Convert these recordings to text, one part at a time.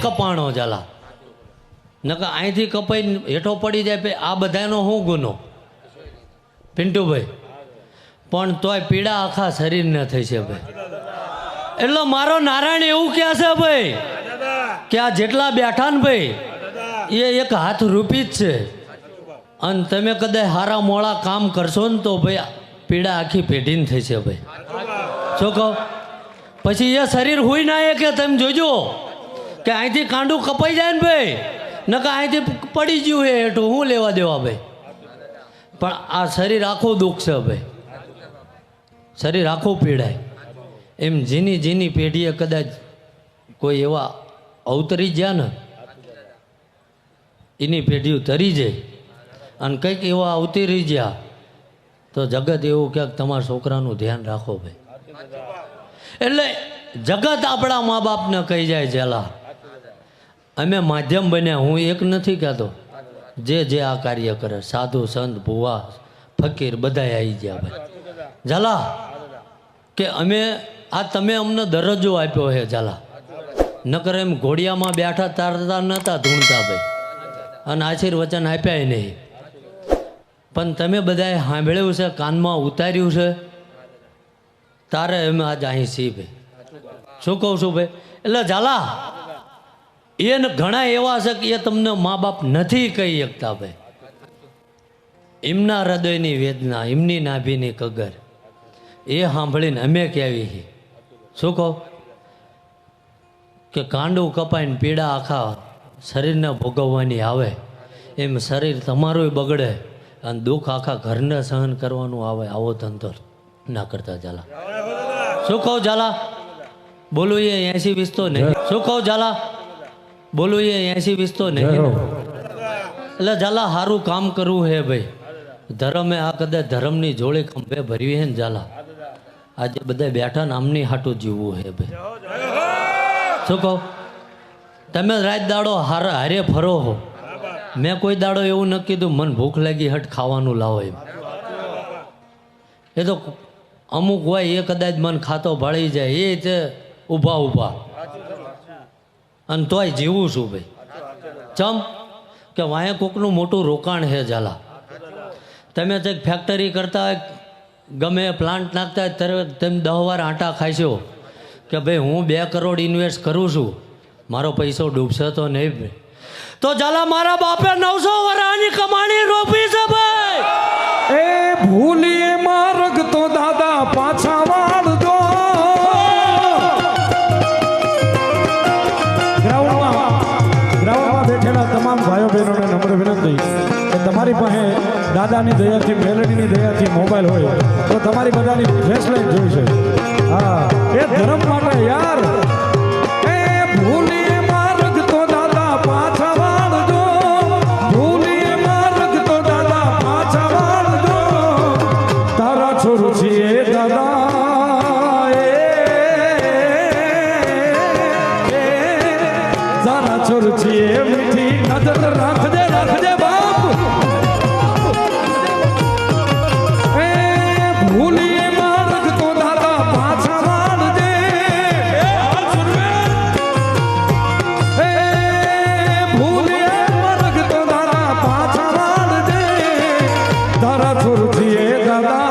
કપાણો ઝાલા, નકર અહીંથી કપાઈને હેઠો પડી જાય આ બધાનો શું ગુનો પિન્ટુભાઈ? પણ તોય પીડા આખા શરીરને થઈ છે ભાઈ. એટલે મારો નારાયણ એવું કહે છે ભાઈ કે આ જેટલા બેઠા ને ભાઈ એ એક હાથ રૂપી જ છે, અને તમે કદાચ હારા મોળા કામ કરશો ને તો ભાઈ પીડા આખી પેઢીને થઈ છે ભાઈ. શું કહો? પછી એ શરીર હોય ના એ કે તમે જોજો કે અહીંથી કાંડું કપાઈ જાય ને ભાઈ, નકર અહીંથી પડી ગયું હે હેઠું, હું લેવા દેવા ભાઈ. પણ આ શરીર આખું દુઃખ છે ભાઈ, શરીર આખું પીડાય. એમ જીની જીની પેઢીએ કદાચ કોઈ એવા અવતરી ગયા ને એની પેઢીઓ તરી જાય, અને કંઈક એવા અવતરી ગયા તો જગત એવું ક્યાંક તમારા છોકરાનું ધ્યાન રાખો ભાઈ. એટલે જગત આપણા મા બાપને કહી જાય ઝાલા અમે માધ્યમ બન્યા, હું એક નથી કહેતો, જે આ કાર્ય કરે સાધુ સંત ભુવા ફકીર બધા આવી ગયા ભાઈ ઝાલા, કે અમે આ તમે અમને દરજ્જો આપ્યો છે ઝાલા. નકર એમ ઘોડિયામાં બેઠા તારતા નહોતા ધૂણતા ભાઈ, અને આશીર્વચન આપ્યા નહીં. પણ તમે બધાએ સાંભળ્યું છે, કાનમાં ઉતાર્યું છે, તારે અમે આજ અહીં છીએ ભાઈ. શું કહું છું ભાઈ? એટલે ઝાલા એ ઘણા એવા છે કે એ તમને મા બાપ નથી કહી શકતા ભાઈ. એમના હૃદયની વેદના, એમની નાભીની કગર એ સાંભળીને અમે કહેવી છીએ. શું કહો? કે કાંડું કપાઈને પીડા આખા શરીરને ભોગવવાની આવે, એમ શરીર તમારું બગડે અને દુઃખ આખા ઘરને સહન કરવાનું આવે. આવો ધંધો ના કરતા ઝાલા. શું કહું ઝાલા? બોલું એ 80-20 તો નહીં. શું કહું ઝાલા? બોલું એ 80-20 તો નહીં. એટલે ઝાલા સારું કામ કરવું હે ભાઈ. ધર્મે આ કદાચ ધર્મની જોડે ખંભે ભરવી હે ને ઝાલા, આજે બધા બેઠા ને આમની હાટું જીવવું હે ભાઈ. શું કહું? તમે રાત દાડો હારે ફરો હો, મેં કોઈ દાડો એવું ન કીધું મને ભૂખ લાગી હટ ખાવાનું લાવો એમ. એ તો અમુક હોય એ કદાચ મન ખાતો ભાળી જાય એ છે ઊભા ઊભા, અને તોય જીવું છું ભાઈ. ચમ કે વાંહે કોકનું મોટું રોકાણ છે ઝાલા. તમે કંઈક ફેક્ટરી કરતા હોય, ગમે પ્લાન્ટ નાખતા હોય ત્યારે તમે 10 વાર આંટા ખાશો કે ભાઈ હું 2 કરોડ ઇન્વેસ્ટ કરું છું, મારો પૈસો ડૂબશે તો નહીં ભાઈ. તો ઝાલા મારા બાપે 900 વર્ષની કમાણી રોપી છે ભાઈ. એ ભૂલીએ માર્ગ તો દાદા પાછા વાળજો. ગ્રાઉન્ડમાં બેઠેલા તમામ ભાઈઓ બહેનોને નમ્ર વિનંતી કે તમારી પાસે દાદાની દયાથી, મેલડીની દયાથી મોબાઈલ હોય તો તમારી બધાની ફેસ લાઈન જોઈ છે. હા, એ ધર્મ માટે યાર. એ ભૂલીએ માર્ગ તો દાદા પાછા વાળજો. ભૂલીએ માર્ગ તો દાદા પાછા વાળજો. તારા છોરું છીએ દાદા તારા છોરું છીએ મીઠી નજર રાખજે રાખજે બાપ. એ ભૂલીએ માર્ગ તો દાદા પાછા વાળજે. એ ભૂલીએ માર્ગ તો દાદા પાછા વાળજે. તારા છોરું છીએ દાદા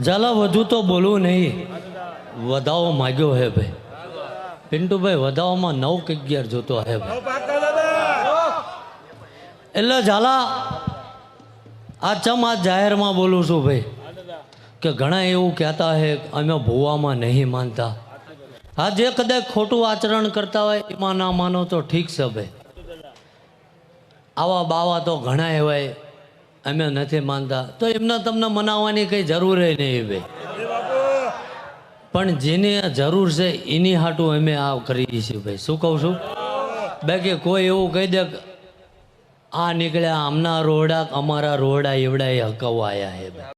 ઝાલા વધુ તો બોલવું નહીં, વધાવો માગ્યો હે ભાઈ. પિન્ટુભાઈ વધાવોમાં 9 કે 11 જોતો હે ભાઈ. એટલે ઝાલા આ ચમ આ જાહેરમાં બોલું છું ભાઈ કે ઘણા એવું કહેતા હે અમે ભૂવામાં નહીં માનતા. હા, જે કદાચ ખોટું આચરણ કરતા હોય એમાં ના માનો તો ઠીક છે ભાઈ. આવા બાવા તો ઘણા એવાય અમે નથી માનતા, તો એમને તમને મનાવવાની કંઈ જરૂર નહીં ભાઈ. પણ જેને જરૂર છે એની હાટું અમે આ કરીએ છીએ ભાઈ. શું કહું છું? બાકી કોઈ એવું કહી દે આ નીકળ્યા આમના રોડા અમારા રોડા એવડા હકવા આવ્યા હે ભાઈ.